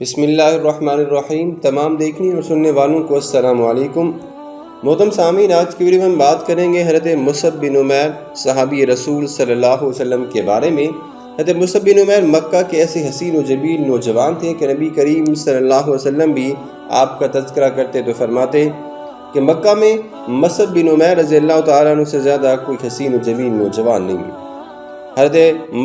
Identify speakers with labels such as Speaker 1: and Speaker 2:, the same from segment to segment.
Speaker 1: بسم اللہ الرحمن الرحیم۔ تمام دیکھنے اور سننے والوں کو السلام علیکم۔ محترم سامعین، آج کی ویڈیو میں ہم بات کریں گے حضرت مصعب بن عمیر صحابی رسول صلی اللہ علیہ وسلم کے بارے میں۔ حضرت مصعب بن عمیر مکہ کے ایسے حسین و جمیل نوجوان تھے کہ نبی کریم صلی اللہ علیہ وسلم بھی آپ کا تذکرہ کرتے تو فرماتے کہ مکہ میں مصعب بن عمیر رضی اللہ تعالیٰ عنہ سے زیادہ کوئی حسین و جمیل نوجوان نہیں۔ حضرت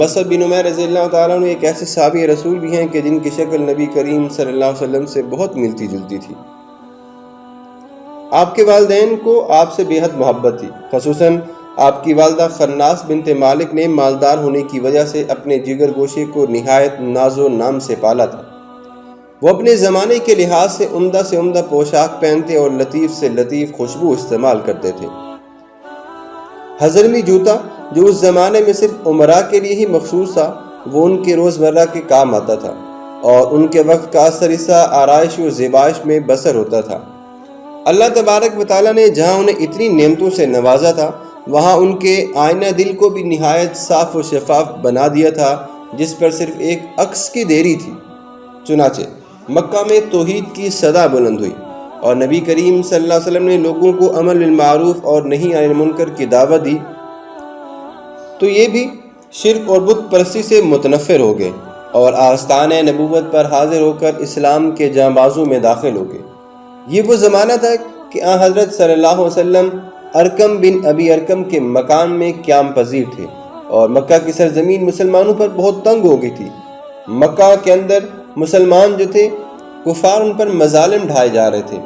Speaker 1: مصعب بن عمیر رضی اللہ تعالیٰ عنہ ایک ایسے صحابی رسول بھی ہیں کہ جن کی شکل نبی کریم صلی اللہ علیہ وسلم سے بہت ملتی جلتی تھی۔ آپ کے والدین کو آپ سے بے حد محبت تھی، خصوصاً آپ کی والدہ خناس بنت مالک نے مالدار ہونے کی وجہ سے اپنے جگر گوشے کو نہایت ناز و نام سے پالا تھا۔ وہ اپنے زمانے کے لحاظ سے عمدہ پوشاک پہنتے اور لطیف سے لطیف خوشبو استعمال کرتے تھے۔ حضرمی جوتا جو اس زمانے میں صرف عمراء کے لیے ہی مخصوص تھا، وہ ان کے روزمرہ کے کام آتا تھا اور ان کے وقت کا اثر حصہ آرائش و زیبائش میں بسر ہوتا تھا۔ اللہ تبارک و تعالیٰ نے جہاں انہیں اتنی نعمتوں سے نوازا تھا، وہاں ان کے آئینہ دل کو بھی نہایت صاف و شفاف بنا دیا تھا، جس پر صرف ایک عکس کی دیری تھی۔ چنانچہ مکہ میں توحید کی صدا بلند ہوئی اور نبی کریم صلی اللہ علیہ وسلم نے لوگوں کو امر بالمعروف اور نہی عن المنکر کی دعوت دی تو یہ بھی شرک اور بت پرستی سے متنفر ہو گئے اور آستانِ نبوت پر حاضر ہو کر اسلام کے جانبازوں میں داخل ہو گئے۔ یہ وہ زمانہ تھا کہ آن حضرت صلی اللہ علیہ وسلم ارکم بن ابی ارکم کے مکان میں قیام پذیر تھے اور مکہ کی سرزمین مسلمانوں پر بہت تنگ ہو گئی تھی۔ مکہ کے اندر مسلمان جو تھے، کفار ان پر مظالم ڈھائے جا رہے تھے۔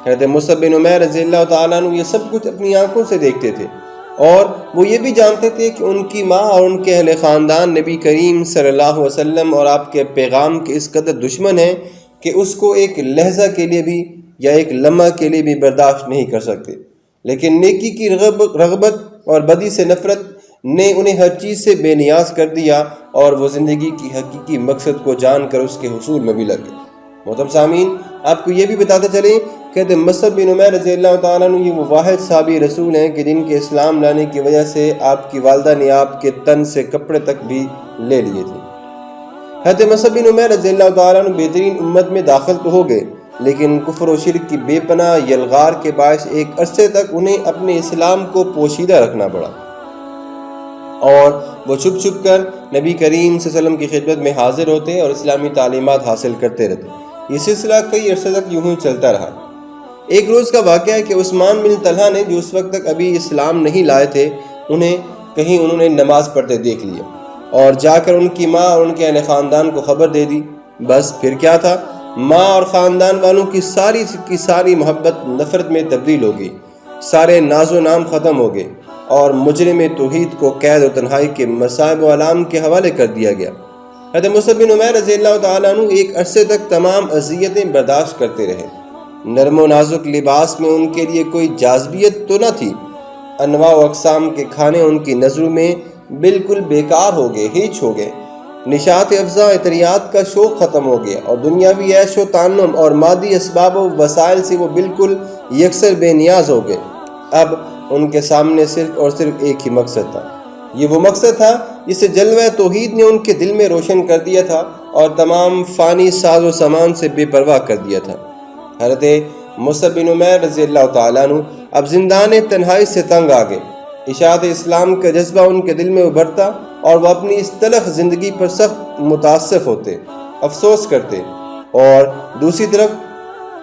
Speaker 1: حضرت مصعب بن عمیر رضی اللہ تعالیٰ عنہ یہ سب کچھ اپنی آنکھوں سے دیکھتے تھے اور وہ یہ بھی جانتے تھے کہ ان کی ماں اور ان کے اہل خاندان نبی کریم صلی اللہ علیہ وسلم اور آپ کے پیغام کے اس قدر دشمن ہیں کہ اس کو ایک لحظہ کے لیے بھی یا ایک لمحہ کے لیے بھی برداشت نہیں کر سکتے۔ لیکن نیکی کی رغبت اور بدی سے نفرت نے انہیں ہر چیز سے بے نیاز کر دیا اور وہ زندگی کی حقیقی مقصد کو جان کر اس کے حصول میں بھی لگے۔ محترم سامعین، آپ کو یہ بھی بتاتے چلیں کہ مصعب بن عمیر رضی اللہ تعالیٰ عنہ یہ وہ واحد صحابی رسول ہیں کہ جن کے اسلام لانے کی وجہ سے آپ کی والدہ نے آپ کے تن سے کپڑے تک بھی لے لیے تھے۔ حضرت مصعب بن عمیر رضی اللہ تعالیٰ عنہ بہترین امت میں داخل تو ہو گئے، لیکن کفر و شرک کی بے پناہ یلغار کے باعث ایک عرصے تک انہیں اپنے اسلام کو پوشیدہ رکھنا پڑا اور وہ چھپ کر نبی کریم صلی اللہ علیہ وسلم کی خدمت میں حاضر ہوتے اور اسلامی تعلیمات حاصل کرتے رہتے۔ یہ سلسلہ کئی عرصے تک یوں ہی چلتا رہا۔ ایک روز کا واقعہ ہے کہ عثمان بن طلحہ نے جو اس وقت تک ابھی اسلام نہیں لائے تھے، انہوں نے نماز پڑھتے دیکھ لیا اور جا کر ان کی ماں اور ان کے اہل خاندان کو خبر دے دی۔ بس پھر کیا تھا، ماں اور خاندان والوں کی ساری محبت نفرت میں تبدیل ہو گئی، سارے ناز و نام ختم ہو گئے اور مجرم توحید کو قید و تنہائی کے مصائب و آلام کے حوالے کر دیا گیا۔ حضرت مصعب بن عمیر رضی اللہ تعالیٰ عنہ ایک عرصے تک تمام اذیتیں برداشت کرتے رہے۔ نرم و نازک لباس میں ان کے لیے کوئی جاذبیت تو نہ تھی، انواع و اقسام کے کھانے ان کی نظروں میں بالکل بیکار ہو گئے، ہیچ ہو گئے۔ نشاط افزا اطریات کا شوق ختم ہو گیا اور دنیاوی عیش و تعنم اور مادی اسباب و وسائل سے وہ بالکل یکسر بے نیاز ہو گئے۔ اب ان کے سامنے صرف اور صرف ایک ہی مقصد تھا۔ یہ وہ مقصد تھا جسے جلوہ توحید نے ان کے دل میں روشن کر دیا تھا اور تمام فانی ساز و سامان سے بے پرواہ کر دیا تھا۔ حضرت مصعب بن عمیر رضی اللہ تعالیٰ عنہ اب زندان تنہائی سے تنگ آ گئے۔ اشاعت اسلام کا جذبہ ان کے دل میں ابھرتا اور وہ اپنی اس تلخ زندگی پر سخت متاسف ہوتے، افسوس کرتے، اور دوسری طرف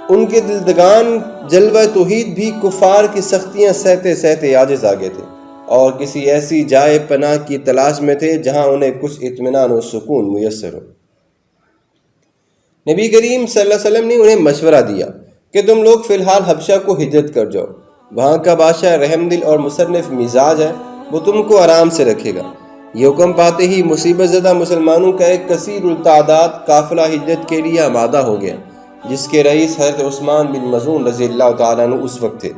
Speaker 1: ان کے دلدگان جلوہ توحید بھی کفار کی سختیاں سہتے عاجز آ گئے تھے اور کسی ایسی جائے پناہ کی تلاش میں تھے جہاں انہیں کچھ اطمینان و سکون میسر ہو۔ نبی کریم صلی اللہ علیہ وسلم نے انہیں مشورہ دیا کہ تم لوگ فی الحال حبشہ کو ہجرت کر جاؤ، وہاں کا بادشاہ رحم دل اور مصنف مزاج ہے، وہ تم کو آرام سے رکھے گا۔ یہ حکم پاتے ہی مصیبت زدہ مسلمانوں کا ایک کثیر التعداد قافلہ ہجرت کے لیے آمادہ ہو گیا، جس کے رئیس حضرت عثمان بن مظعون رضی اللہ تعالیٰ عنہ اس وقت تھے۔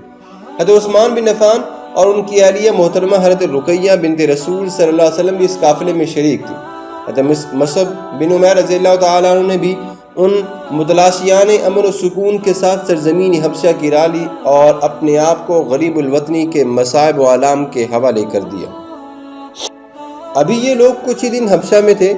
Speaker 1: حضرت عثمان بن عفان اور ان کی اہلیہ محترمہ حضرت رقیہ بنت رسول صلی اللہ علیہ وسلم بھی اس قافلے میں شریک تھی۔ حضرت مصعب بن عمیر رضی اللہ تعالیٰ عنہ نے بھی ان متلاشیان امن و سکون کے ساتھ سرزمین حبشہ کی راہ لی اور اپنے آپ کو غریب الوطنی کے مصائب و آلام کے حوالے کر دیا۔ ابھی یہ لوگ کچھ ہی دن حبشہ میں تھے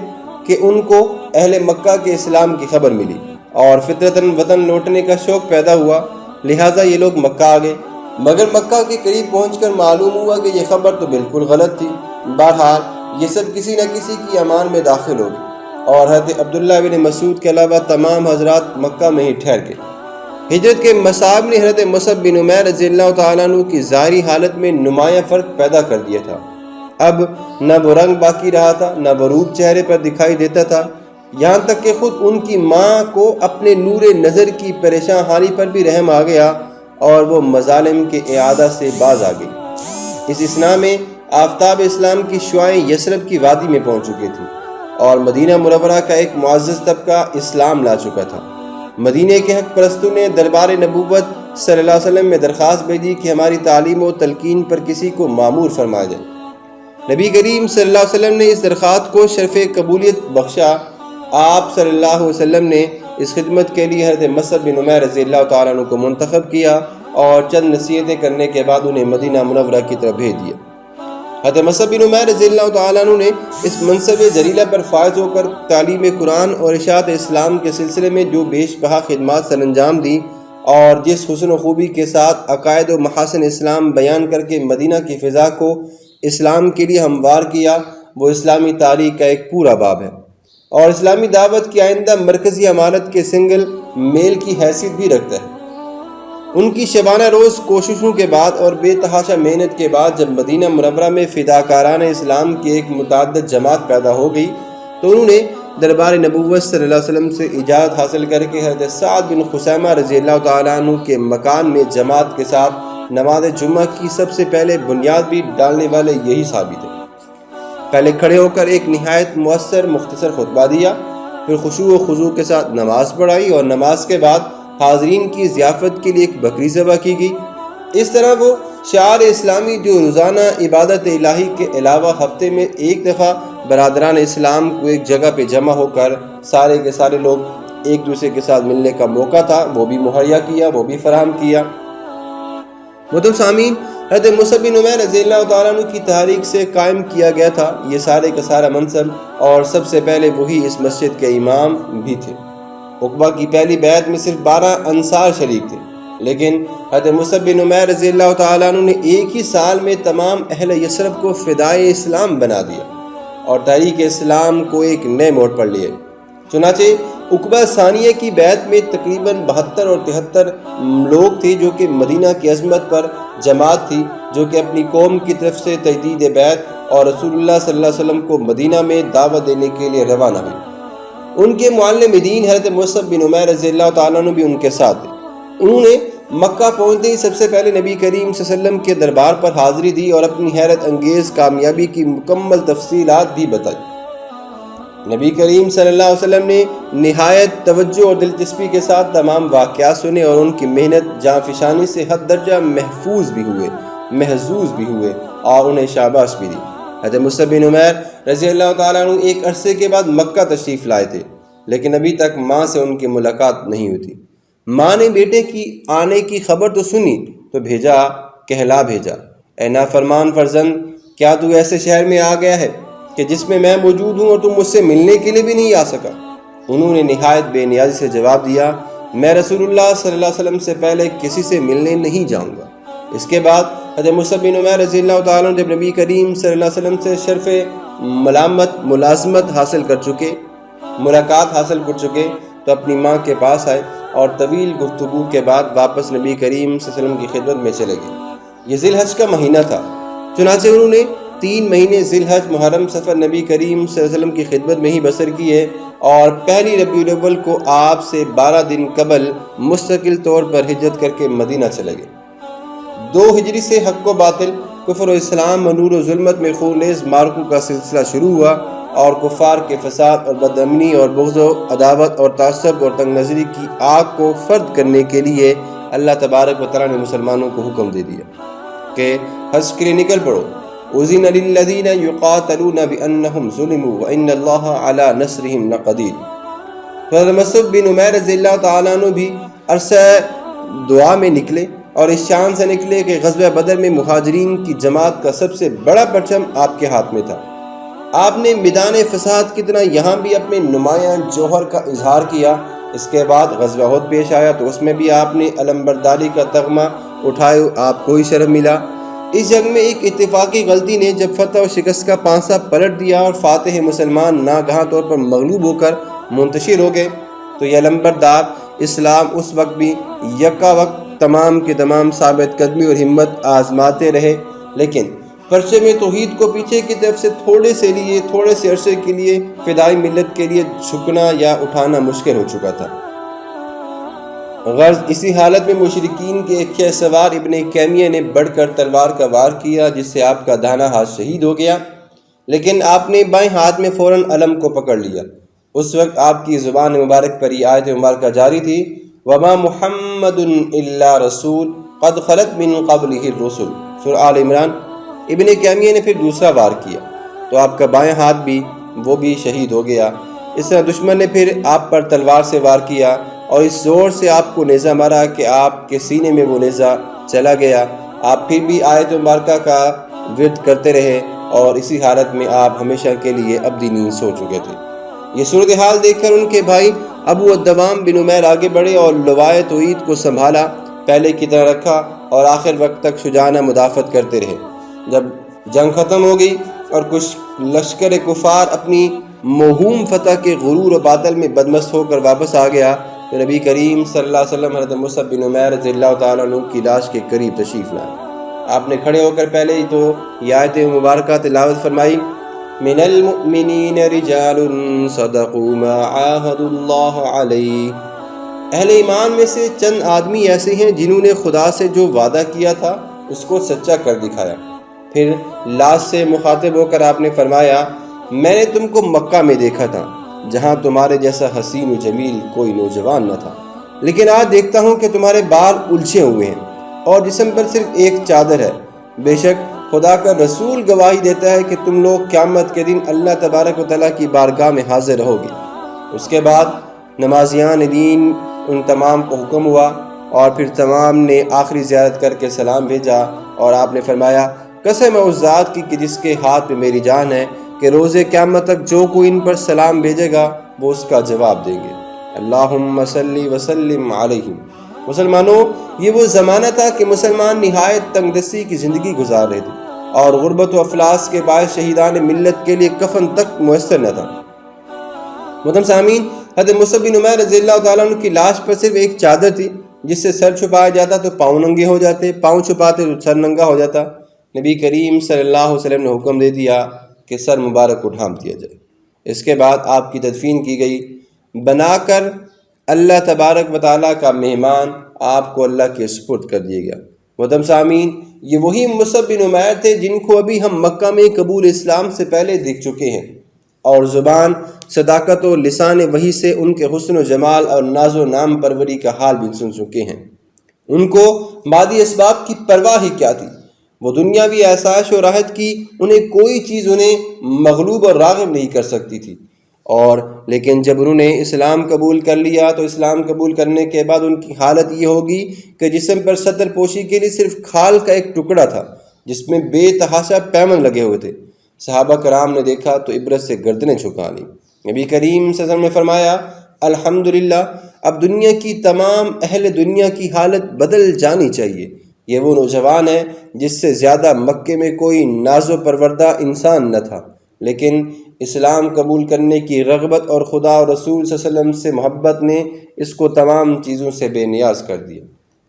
Speaker 1: کہ ان کو اہل مکہ کے اسلام کی خبر ملی اور فطرتاً وطن لوٹنے کا شوق پیدا ہوا، لہٰذا یہ لوگ مکہ آ گئے، مگر مکہ کے قریب پہنچ کر معلوم ہوا کہ یہ خبر تو بالکل غلط تھی۔ بہرحال یہ سب کسی نہ کسی کی امان میں داخل ہو گئی اور حضرت عبداللہ بن مسعود کے علاوہ تمام حضرات مکہ میں ہی ٹھہر گئے۔ ہجرت کے مصائب نے حضرت مصعب بن عمیر رضی اللہ تعالیٰ عنہ کی ظاہری حالت میں نمایاں فرق پیدا کر دیا تھا۔ اب نہ وہ رنگ باقی رہا تھا، نہ وہ روپ چہرے پر دکھائی دیتا تھا، یہاں تک کہ خود ان کی ماں کو اپنے نور نظر کی پریشان حالی پر بھی رحم آ گیا اور وہ مظالم کے اعادہ سے باز آ گئی۔ اس اثناء میں آفتاب اسلام کی شعاعیں یثرب کی وادی میں پہنچ چکی تھیں اور مدینہ منورہ کا ایک معزز طبقہ اسلام لا چکا تھا۔ مدینہ کے حق پرستوں نے دربار نبوت صلی اللہ علیہ وسلم میں درخواست بھیجی کہ ہماری تعلیم و تلقین پر کسی کو مامور فرما جائے۔ نبی کریم صلی اللہ علیہ وسلم نے اس درخواست کو شرف قبولیت بخشا۔ آپ صلی اللہ علیہ وسلم نے اس خدمت کے لیے حضرت مصعب بن عمیر رضی اللہ تعالیٰ عنہ کو منتخب کیا اور چند نصیحتیں کرنے کے بعد انہیں مدینہ منورہ کی طرف بھیج دیا۔ حضرت مصعب بن عمیر رضی اللہ تعالیٰ عنہ نے اس منصب جلیلہ پر فائز ہو کر تعلیم قرآن اور اشاعت اسلام کے سلسلے میں جو بیش بہا خدمات سر انجام دی اور جس حسن و خوبی کے ساتھ عقائد و محاسن اسلام بیان کر کے مدینہ کی فضا کو اسلام کے لیے ہموار کیا، وہ اسلامی تاریخ کا ایک پورا باب ہے اور اسلامی دعوت کی آئندہ مرکزی عمارت کے سنگل میل کی حیثیت بھی رکھتا ہے۔ ان کی شبانہ روز کوششوں کے بعد اور بے تحاشا محنت کے بعد جب مدینہ منورہ میں فداکارانہ اسلام کی ایک متعدد جماعت پیدا ہو گئی تو انہوں نے دربار نبوت صلی اللہ علیہ وسلم سے اجازت حاصل کر کے حضرت سعد بن خثیمہ رضی اللہ تعالیٰ عنہ کے مکان میں جماعت کے ساتھ نماز جمعہ کی سب سے پہلے بنیاد بھی ڈالنے والے یہی ثابت ہے۔ پہلے کھڑے ہو کر ایک نہایت مؤثر مختصر خطبہ دیا، پھر خشوع و خضوع کے ساتھ نماز پڑھائی اور نماز کے بعد حاضرین کی ضیافت کے لیے ایک بکری ذبح کی گئی۔ اس طرح وہ شعار اسلامی جو روزانہ عبادت الہی کے علاوہ ہفتے میں ایک دفعہ برادران اسلام کو ایک جگہ پہ جمع ہو کر سارے کے سارے لوگ ایک دوسرے کے ساتھ ملنے کا موقع تھا، وہ بھی مہیا کیا، وہ بھی فراہم کیا۔ محترم سامعین، حضرت مصعب بن عمیر رضی اللہ تعالیٰ عنہ کی تحریک سے قائم کیا گیا تھا یہ سارے کا سارا منصب، اور سب سے پہلے وہی اس مسجد کے امام بھی تھے۔ عقبہ کی پہلی بیعت میں صرف 12 انصار شریک تھے، لیکن حضرت مصعب بن عمیر رضی اللہ تعالیٰ عنہ نے ایک ہی سال میں تمام اہل یثرب کو فدائے اسلام بنا دیا اور تحریک اسلام کو ایک نئے موڑ پر لیے۔ چنانچہ عقبہ ثانیہ کی بیعت میں تقریباً 72 اور 73 لوگ تھے جو کہ مدینہ کی عظمت پر جماعت تھی، جو کہ اپنی قوم کی طرف سے تجدید بیعت اور رسول اللہ صلی اللہ علیہ وسلم کو مدینہ میں دعوت دینے کے لیے روانہ ہوئی۔ ان کے معلم دین حضرت مصعب بن عمیر رضی اللہ تعالیٰ عنہ بھی ان کے ساتھ تھے۔ انہوں نے مکہ پہنچتے ہی سب سے پہلے نبی کریم صلی اللہ علیہ وسلم کے دربار پر حاضری دی اور اپنی حیرت انگیز کامیابی کی مکمل تفصیلات بھی بتائی۔ نبی کریم صلی اللہ علیہ وسلم نے نہایت توجہ اور دلچسپی کے ساتھ تمام واقعات سنے اور ان کی محنت جاں فشانی سے حد درجہ محظوظ بھی ہوئے اور انہیں شاباش بھی دی۔ حضرت مصعب بن عمیر رضی اللہ تعالیٰ عنہ ایک عرصے کے بعد مکہ تشریف لائے تھے، لیکن ابھی تک ماں سے ان کی ملاقات نہیں ہوئی تھی۔ ماں نے بیٹے کی آنے کی خبر تو سنی تو کہلا بھیجا، اے نافرمان فرزند، کیا تو ایسے شہر میں آ گیا ہے کہ جس میں میں موجود ہوں اور تم مجھ سے ملنے کے لیے بھی نہیں آ سکا؟ انہوں نے نہایت بے نیازی سے جواب دیا، میں رسول اللہ صلی اللہ علیہ وسلم سے پہلے کسی سے ملنے نہیں جاؤں گا۔ اس کے بعد حضرت مصعب بن عمیر رضی اللہ تعالیٰ عنہ جب نبی کریم صلی اللہ علیہ وسلم سے شرف ملازمت حاصل کر چکے، ملاقات حاصل کر چکے، تو اپنی ماں کے پاس آئے اور طویل گفتگو کے بعد واپس نبی کریم صلی اللہ علیہ وسلم کی خدمت میں چلے گئے۔ یہ ذی الحج کا مہینہ تھا، چنانچہ انہوں نے 3 مہینے ذی الحج، محرم، سفر نبی کریم صلی اللہ علیہ وسلم کی خدمت میں ہی بسر کیے اور پہلی ربیع الاول کو آپ سے 12 دن قبل مستقل طور پر ہجرت کر کے مدینہ چلے گئے۔ 2 ہجری سے حق و باطل، کفر و اسلام و نور و ظلمت میں خونریز معرکوں کا سلسلہ شروع ہوا اور کفار کے فساد اور بدامنی اور بغض و عداوت اور تعصب اور تنگ نظری کی آگ کو فرد کرنے کے لیے اللہ تبارک و تعالیٰ نے مسلمانوں کو حکم دے دیا کہ حج کے لیے نکل پڑو۔ اذن للذین یقاتلون بانہم ظلموا وان اللہ علی نصرہم لقدیر۔ حضرت مصعب بن عمیر رضی اللہ تعالیٰ عنہ بھی عرصہ دعا میں نکلے اور اس شان سے نکلے کہ غزوہ بدر میں مہاجرین کی جماعت کا سب سے بڑا پرچم آپ کے ہاتھ میں تھا۔ آپ نے میدان فساد کی طرح یہاں بھی اپنے نمایاں جوہر کا اظہار کیا اس کے بعد غزوہ احد پیش آیا تو اس میں بھی آپ نے علمبرداری کا تغمہ اٹھائے، آپ کو ہی شرف ملا۔ اس جنگ میں ایک اتفاقی غلطی نے جب فتح و شکست کا پانسا پلٹ دیا اور فاتح مسلمان ناگہاں طور پر مغلوب ہو کر منتشر ہو گئے، تو یہ علمبردار اسلام اس وقت بھی یکا وقت تمام کے تمام ثابت قدمی اور ہمت آزماتے رہے، لیکن پرچم توحید کو پیچھے کی طرف سے تھوڑے سے عرصے کے لیے فدائی ملت کے لیے جھکنا یا اٹھانا مشکل ہو چکا تھا۔ غرض اسی حالت میں مشرکین کے ایک خیل سوار ابن کیمیہ نے بڑھ کر تلوار کا وار کیا، جس سے آپ کا داہنا ہاتھ شہید ہو گیا، لیکن آپ نے بائیں ہاتھ میں فوراً علم کو پکڑ لیا۔ اس وقت آپ کی زبان مبارک پر یہ آیت مبارکہ جاری تھی، وَمَا مُحَمَّدٌ إِلَّا رَسُولٌ قَدْ خَلَتْ مِن قَبْلِهِ الرُّسُلُ، سورہ آل عمران۔ ابن کیمیہ نے پھر دوسرا وار کیا تو آپ کا بائیں ہاتھ بھی شہید ہو گیا۔ اس طرح دشمن نے پھر آپ پر تلوار سے وار کیا اور اس زور سے آپ کو نیزہ مارا کہ آپ کے سینے میں وہ نیزہ چلا گیا۔ آپ پھر بھی آیت مبارکہ کا ورد کرتے رہے اور اسی حالت میں آپ ہمیشہ کے لیے ابدی نیند سو چکے تھے۔ یہ صورتحال دیکھ کر ان کے بھائی ابو الدوام بن عمیر آگے بڑھے اور لوائے توحید کو سنبھالا، پہلے کی طرح رکھا اور آخر وقت تک شجاعانہ مدافعت کرتے رہے۔ جب جنگ ختم ہو گئی اور کچھ لشکر کفار اپنی موہوم فتح کے غرور و باطل میں بدمست ہو کر واپس آ گیا تو نبی کریم صلی اللہ علیہ وسلم حضرت مصعب بن عمیر رضی اللہ تعالیٰ عنہ کی لاش کے قریب تشریف لائے۔ آپ نے کھڑے ہو کر پہلے ہی تو یہ آیت مبارکہ تلاوت فرمائی، من المؤمنین رجال صدقوا ما عاہدوا اللہ علیہ، اہل ایمان میں سے چند آدمی ایسے ہیں جنہوں نے خدا سے جو وعدہ کیا تھا اس کو سچا کر دکھایا۔ پھر لاش سے مخاطب ہو کر آپ نے فرمایا، میں نے تم کو مکہ میں دیکھا تھا جہاں تمہارے جیسا حسین و جمیل کوئی نوجوان نہ تھا، لیکن آج دیکھتا ہوں کہ تمہارے بال الجھے ہوئے ہیں اور جسم پر صرف ایک چادر ہے۔ بے شک خدا کا رسول گواہی دیتا ہے کہ تم لوگ قیامت کے دن اللہ تبارک و تعالیٰ کی بارگاہ میں حاضر رہو گے۔ اس کے بعد نمازیان دین ان تمام کو حکم ہوا اور پھر تمام نے آخری زیارت کر کے سلام بھیجا اور آپ نے فرمایا، قسم ہے اس ذات کی کہ جس کے ہاتھ میں میری جان ہے کہ روز قیامت تک جو کوئی ان پر سلام بھیجے گا وہ اس کا جواب دیں گے۔ اللہم صلی وسلم علیہم۔ مسلمانوں، یہ وہ زمانہ تھا کہ مسلمان نہایت تنگ دستی کی زندگی گزار رہے تھے اور غربت و افلاس کے باعث شہیدان ملت کے لیے کفن تک میسر نہ تھا۔ محترم سامعین، حضرت مصعب بن عمیر رضی اللہ تعالیٰ عنہ کی لاش پر صرف ایک چادر تھی، جس سے سر چھپایا جاتا تو پاؤں ننگے ہو جاتے، پاؤں چھپاتے تو سر ننگا ہو جاتا۔ نبی کریم صلی اللہ علیہ وسلم نے حکم دے دیا کہ سر مبارک کو ڈھانپ دیا جائے۔ اس کے بعد آپ کی تدفین کی گئی۔ بنا کر اللہ تبارک و تعالیٰ کا مہمان آپ کو اللہ کے سپرد کر دیا گیا۔ محترم سامعین، یہ وہی مصعب بن عمیر تھے جن کو ابھی ہم مکہ میں قبول اسلام سے پہلے دیکھ چکے ہیں اور زبان صداقت و لسان وحی سے ان کے حسن و جمال اور ناز و نام پروری کا حال بھی سن چکے ہیں۔ ان کو مادی اسباب کی پرواہ ہی کیا تھی، وہ دنیاوی آسائش و راحت کی انہیں کوئی چیز انہیں مغلوب اور راغب نہیں کر سکتی تھی، اور لیکن جب انہوں نے اسلام قبول کر لیا تو اسلام قبول کرنے کے بعد ان کی حالت یہ ہوگی کہ جسم پر ستر پوشی کے لیے صرف کھال کا ایک ٹکڑا تھا جس میں بے تحاشا پیمن لگے ہوئے تھے۔ صحابہ کرام نے دیکھا تو عبرت سے گردنیں جھکا لیں۔ نبی کریم صلی اللہ علیہ وسلم نے فرمایا، الحمدللہ، اب دنیا کی تمام اہل دنیا کی حالت بدل جانی چاہیے۔ یہ وہ نوجوان ہے جس سے زیادہ مکے میں کوئی ناز و پروردہ انسان نہ تھا، لیکن اسلام قبول کرنے کی رغبت اور خدا اور رسول صلی اللہ علیہ وسلم سے محبت نے اس کو تمام چیزوں سے بے نیاز کر دیا۔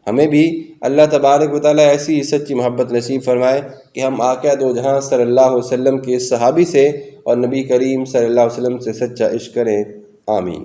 Speaker 1: ہمیں بھی اللہ تبارک و تعالیٰ ایسی ہی سچی محبت نصیب فرمائے کہ ہم آقا دو جہاں صلی اللہ علیہ وسلم کے صحابی سے اور نبی کریم صلی اللہ علیہ وسلم سے سچا عشق کریں۔ آمین۔